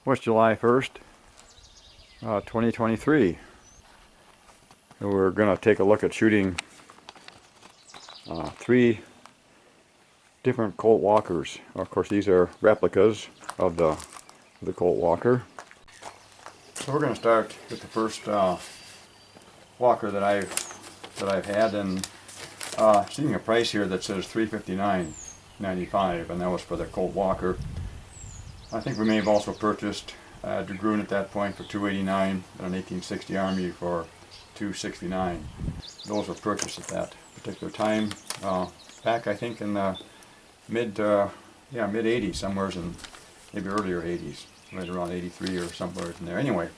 was July 1st, 2023. And we're going to take a look at shooting 3 different Colt Walkers. Of course, these are replicas of the Colt Walker. So we're going to start with the first Walker that I've had, and seeing a price here that says $359.95, and that was for the Colt Walker. I think we may have also purchased a Dragoon at that point for $289 and an 1860 Army for $269. Those were purchased at that particular time, back I think in the mid 80s, somewhere in maybe earlier 80s, right around 83 or somewhere in there. Anyway,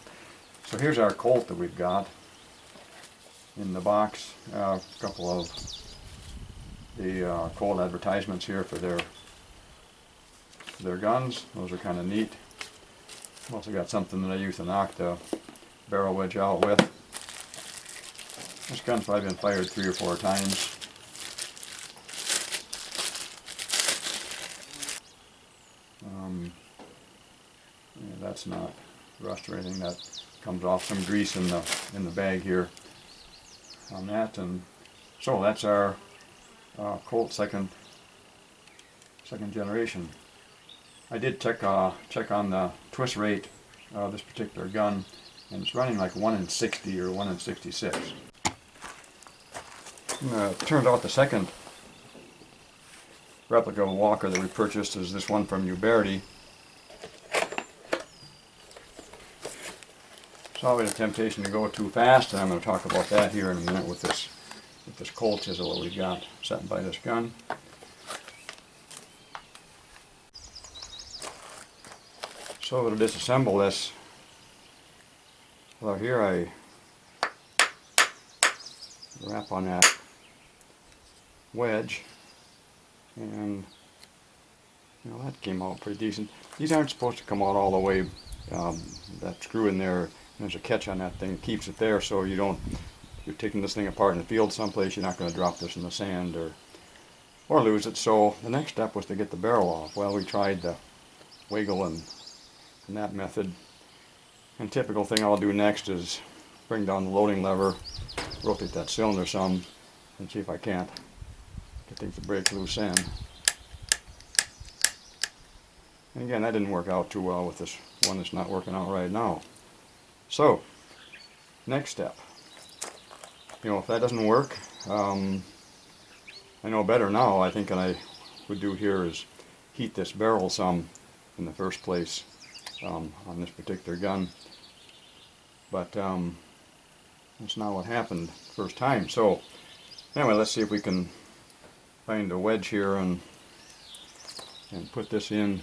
so here's our Colt that we've got in the box. A couple of the Colt advertisements here for their guns. Those are kind of neat. I've also got something that I use to knock the barrel wedge out with. This gun's probably been fired 3 or 4 times. Yeah, that's not rust or anything. That comes off some grease in the bag here on that. And so that's our Colt second generation. I did check on the twist rate of this particular gun, and it's running like 1 in 60 or 1 in 66. It turned out the second replica Walker that we purchased is this one from Uberti. It's always a temptation to go too fast, and I'm going to talk about that here in a minute with this Colt chisel that we've got sitting by this gun. So to disassemble this, well, here I wrap on that wedge, and you know, that came out pretty decent. These aren't supposed to come out all the way. That screw in there, there's a catch on that thing, it keeps it there, so you don't, if you're taking this thing apart in the field someplace, you're not going to drop this in the sand or lose it. So the next step was to get the barrel off. Well, we tried the wiggle and that method, and typical thing I'll do next is bring down the loading lever, rotate that cylinder some, and see if I can't get things to break loose end. And again, that didn't work out too well with this one that's not working out right now. So next step, you know, if that doesn't work, I know better now. I think what I would do here is heat this barrel some in the first place on this particular gun, but that's not what happened first time. So anyway, let's see if we can find a wedge here and put this in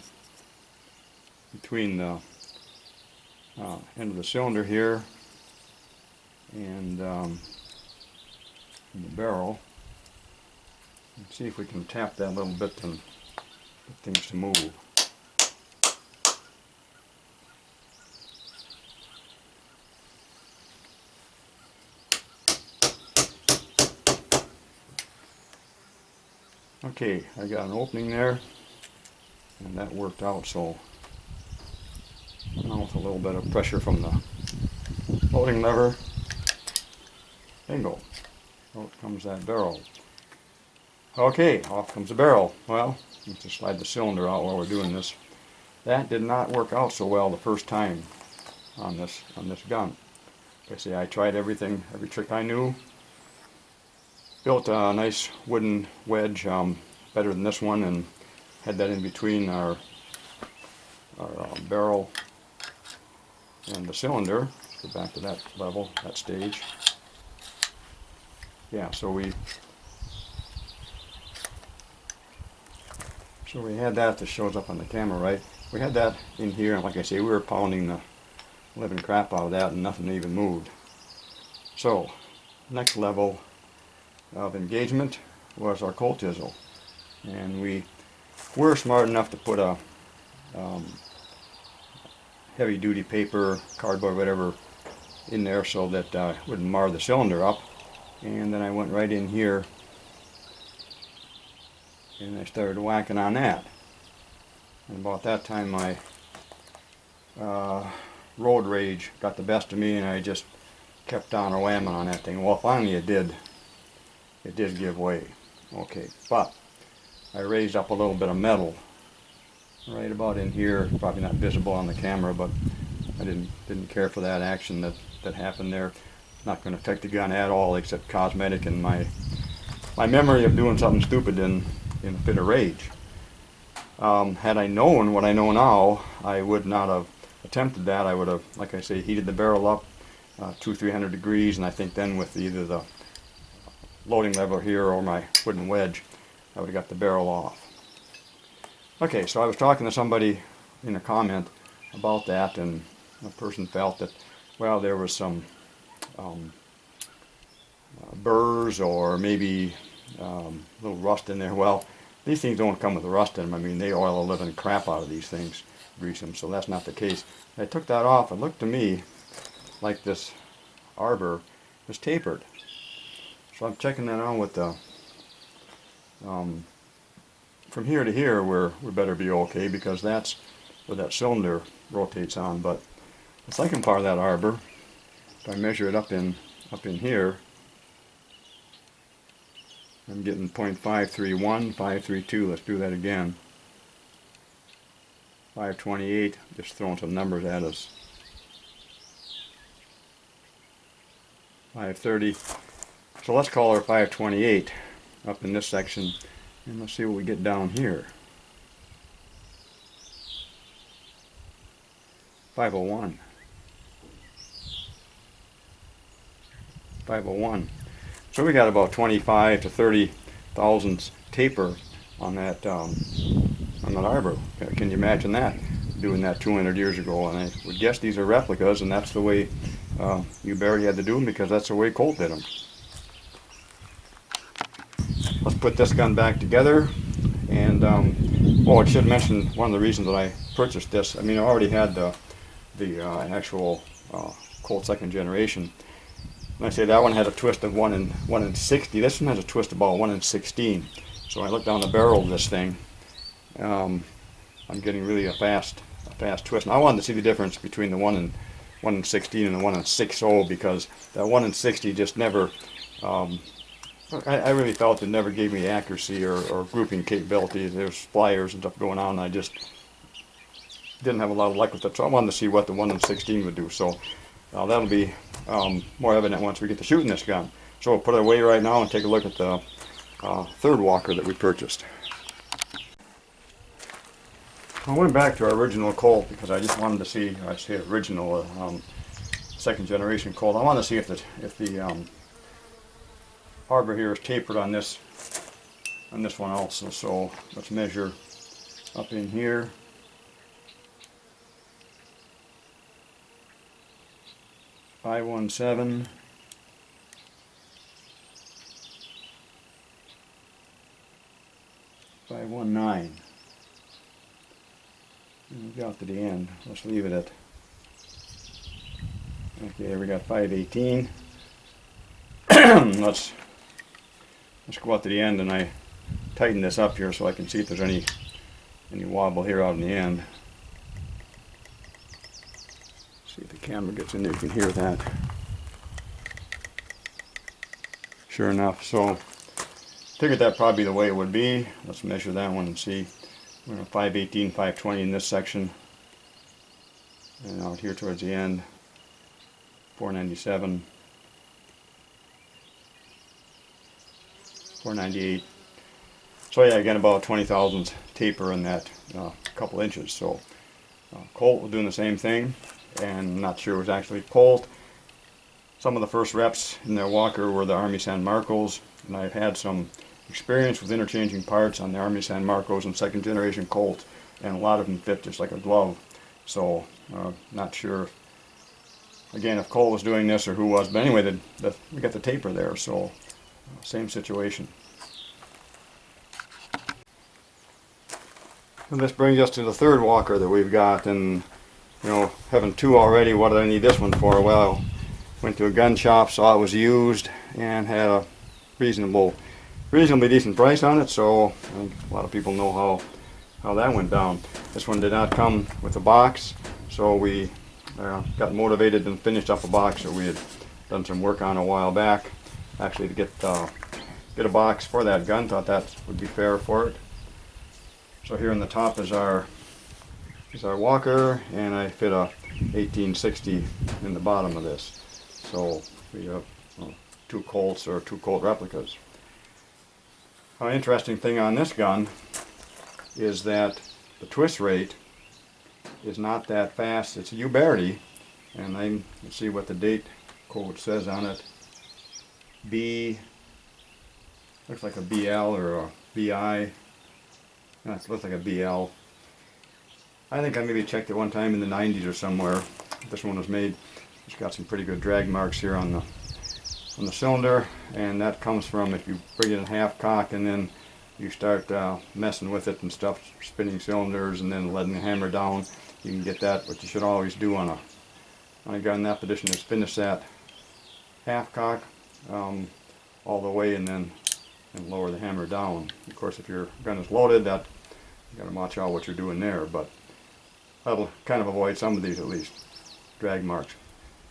between the end of the cylinder here and the barrel, and see if we can tap that a little bit and get things to move. Okay, I got an opening there, and that worked out. So now with a little bit of pressure from the loading lever, bingo, out comes that barrel. Okay, off comes the barrel. Well, let's just slide the cylinder out while we're doing this. That did not work out so well the first time on this gun. Like I say, I tried everything, every trick I knew. Built a nice wooden wedge, better than this one, and had that in between our barrel and the cylinder. Go back to that level, that stage. Yeah, so we had that. This shows up on the camera, right? We had that in here, and like I say, we were pounding the living crap out of that, and nothing even moved. So next level of engagement was our Colt chisel, and we were smart enough to put a heavy duty paper, cardboard, whatever in there so that it wouldn't mar the cylinder up. And then I went right in here and I started whacking on that, and about that time I road rage got the best of me, and I just kept on whamming on that thing. Well, finally it did give way. Okay, but I raised up a little bit of metal right about in here. Probably not visible on the camera, but I didn't care for that action that happened there. Not going to affect the gun at all, except cosmetic and my memory of doing something stupid in a fit of rage. Had I known what I know now, I would not have attempted that. I would have, like I say, heated the barrel up 200-300 degrees, and I think then with either the loading lever here or my wooden wedge, I would have got the barrel off. Okay, so I was talking to somebody in a comment about that, and a person felt that, well, there was some burrs or maybe a little rust in there. Well, these things don't come with rust in them. I mean, they oil the living crap out of these things, grease them, so that's not the case. I took that off. It looked to me like this arbor was tapered. So I'm checking that on with the from here to here we better be okay, because that's where that cylinder rotates on. But the second part of that arbor, if I measure it up in here, I'm getting 0.531, 532. Let's do that again. 528. Just throwing some numbers at us. 530. So let's call her 528 up in this section, and let's see what we get down here. 501. 501. So we got about 25 to 30 thousandths taper on that arbor. Can you imagine that? Doing that 200 years ago, and I would guess these are replicas, and that's the way Uberti had to do them, because that's the way Colt did them. Let's put this gun back together, and oh, I should mention one of the reasons that I purchased this. I mean, I already had the actual Colt second generation. And I say that one had a twist of 1 in 60. This one has a twist about 1 in 16. So I look down the barrel of this thing. I'm getting really a fast twist. And I wanted to see the difference between the 1 in 16 and the 1 in 60, because that 1 in 60 just never. I really felt it never gave me accuracy or grouping capability. There's flyers and stuff going on, and I just didn't have a lot of luck with it. So I wanted to see what the 1 in 16 would do. So that'll be more evident once we get to shooting this gun. So we'll put it away right now and take a look at the third Walker that we purchased. I went back to our original Colt because I just wanted to see, I say original, second generation Colt. I wanted to see if the arbor here is tapered on this one also. So let's measure up in here. 517. 519. And we got to the end. Let's leave it at. Okay, we got 518. Let's go out to the end, and I tighten this up here so I can see if there's any wobble here out in the end. See if the camera gets in there, you can hear that. Sure enough, so figured that probably the way it would be. Let's measure that one and see. We're at 518, 520 in this section. And out here towards the end, 497, 498. So yeah, again, about 20 thousandths taper in that couple inches. So Colt was doing the same thing, and I'm not sure it was actually Colt. Some of the first reps in their Walker were the Army San Marcos, and I've had some experience with interchanging parts on the Army San Marcos and second generation Colt, and a lot of them fit just like a glove. So not sure again if Colt was doing this or who was, but anyway, we got the taper there, so same situation. And this brings us to the third Walker that we've got, and you know, having two already, what did I need this one for? Well, went to a gun shop, saw it was used, and had a reasonably decent price on it, so I think a lot of people know how that went down. This one did not come with a box. So we got motivated and finished up a box that we had done some work on a while back, actually, to get a box for that gun. Thought that would be fair for it. So here on the top is our Walker, and I fit a 1860 in the bottom of this. So we have two Colts, or two Colt replicas. An interesting thing on this gun is that the twist rate is not that fast. It's a Uberti, and I can see what the date code says on it. Looks like a BL or a BI. No, it looks like a BL. I think I maybe checked it one time in the 90s or somewhere. This one was made. It's got some pretty good drag marks here on the cylinder, and that comes from if you bring it in half cock and then you start messing with it and stuff, spinning cylinders and then letting the hammer down. You can get that. What you should always do on a gun in that position is finish that half cock all the way and lower the hammer down. Of course, if your gun is loaded, you got to watch out what you're doing there, but that'll kind of avoid some of these, at least, drag marks.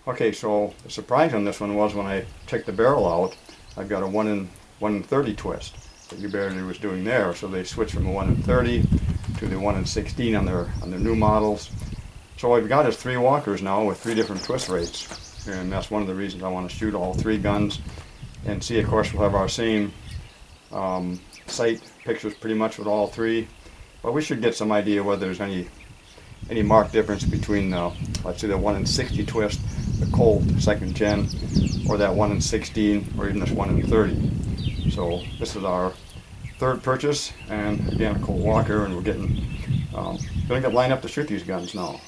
Okay, so the surprise on this one was when I checked the barrel out, I've got a 1 in 30 twist that Uberti was doing there. So they switched from a 1 in 30 to the 1 in 16 on their new models. So what we've got is 3 Walkers now with 3 different twist rates, and that's one of the reasons I want to shoot all 3 guns and see. Of course, we'll have our same sight pictures pretty much with all 3, but we should get some idea whether there's any marked difference between let's say the 1 in 60 twist, the Colt 2nd gen, or that 1 in 16, or even this 1 in 30. So this is our 3rd purchase, and again a Colt Walker, and we're going to get lined up to shoot these guns now.